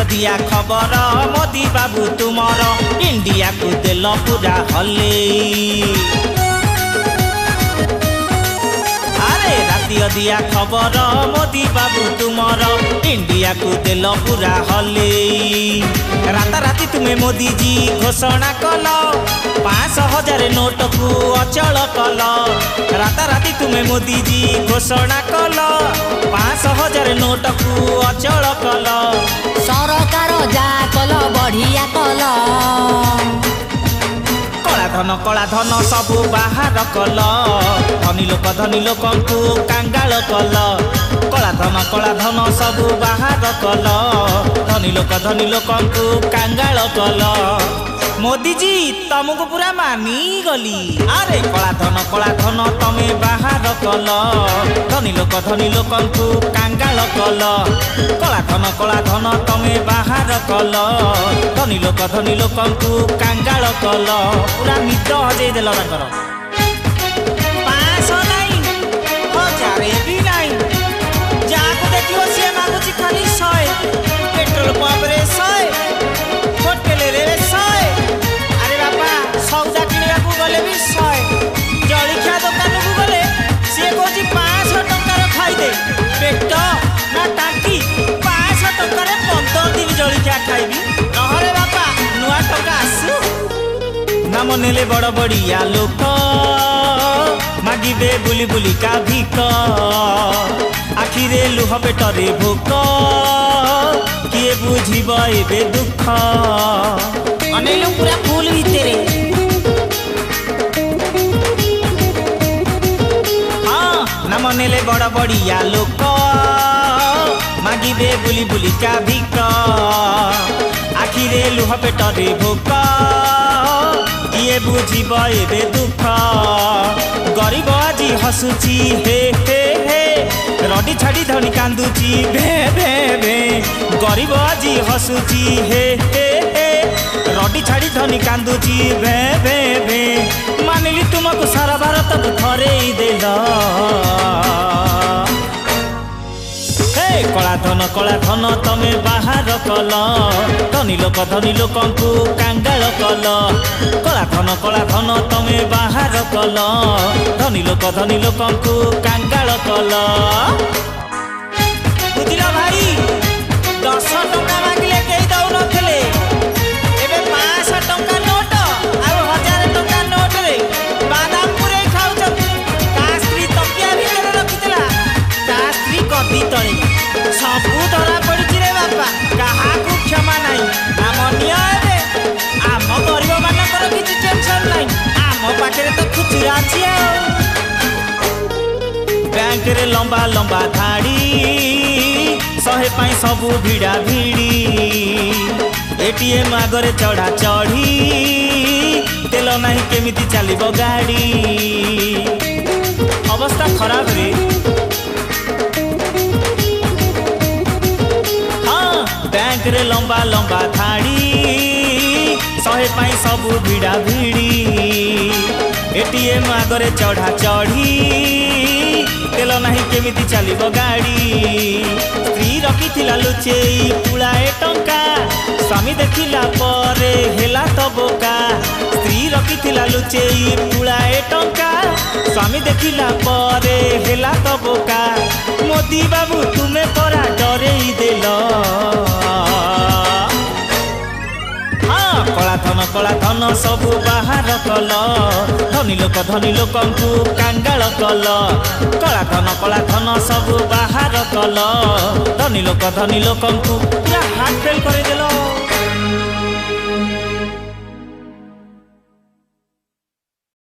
दिया खबर मोदी बाबू तुमर इंडिया को दिल पूरा हले। अरे राति दिया खबर मोदी बाबू तुमर इंडिया को दिल पूरा हले। राता राति तुम्हें मोदी जी घोषणा कल 5,000 नोट को अचल कल। राता राति तुम्हें मोदी जी घोषणा कल 5,000 नोट को अचल कल। सरकार जा कल बढ़िया कल। कला धन सबू बाहर कल। धनी लोक को कांगाल कल। कला धन सबू बाहर कल। धनी लोक को कांगाल कल। मोदी जी तुमको पूरा मानी गली। अरे कला धन तमे बाहर कल। धनी लोक को कांगाल कल। कला धन तमे बाहर कल। धनी लोक को कांगाल कल। पूरा निद हजे देल। 500 नहीं 1000 भी नहीं। जाको देखियो सी मागुची खाली 100। पेट्रोल पंप रे 100। होटेल रे 100। अरे बापा सौदा किणा को गले भी 100। जलिखिया दुकान को गले सी कहूँ 500 टंकार खाइदे। पेट ना टांकी 500 टंकार 15 दिन जलिखिया खाइबी। नहले बापा नुआ टंका आसु। नाम नेले बड़ बड़िया लोक मागिबे बुली बुली का भिक। आखिरे लुह पेटरे भोक किए बुझिब एबे दुख। अनेलो पूरा फूल भितरे। हाँ नाम नेले बड़ बड़िया लोक मागिबे बुली बुली का भिक। आखिरे लुह पेटरे भोक किए बुझिब एबे दुख। गरीब आज हसुची हे हे हे। रडी छाड़ी धनी कांदुची भे भे भे। गरीब आज हसुची हे हे हे। रडी छाड़ी धनी कांदुची भे भे भे। मानिली तुमको सारा भारत को थरे ही देल। कला धन तमे बाहर कल। धनी लोक को कांगाल कल। कला धन तमे बाहर कल। धनी लोक को कांगाल कल। बुझिल भाई 10 टंका मागिले केही दौ नथिले। एबे 500 टंका नोट आ 1000 टंका नोट रे बादाम पुरे खाउछ। ता स्त्री तकिया भितर रखितला। ता स्त्री कदी तळे सबू धरा पड़ी रे बापा। कहा को क्षमा नहीं। आम निये आम गरीब मानकर किसी टेंशन नहीं। आम पाखे तो खुचुरा अच्छी। बैंक रे लंबा लंबा धाड़ी 100 पाई सबू भिड़ा भिड़ी। एटीएम आगरे चढ़ा चढ़ी तेल नहीं केमिति चलिबो गाड़ी। अवस्था खराब रे। बैंक रे लंबा लंबा धाड़ी 100 पाई सबू भिड़ा भिड़ी। एटीएम आगरे चढ़ा चढ़ी तेल नहीं केमिति चलिबो गाड़ी। स्त्री रखिथिला लुचेई पुलाए टंका। स्वामी देखिला परे हेला तो बोका। स्त्री रखिथिला लुचेई पुलाए टंका। स्वामी देखिला परे हेला तो बोका। मोदी बाबू तुम्हें परा डरेई देल। कला धन सबू बाहर कल। धनी लोक को कांगाल कल। कला धन सबू बाहर कल। धनी लोक को पूरा हाथ फेल कर देल।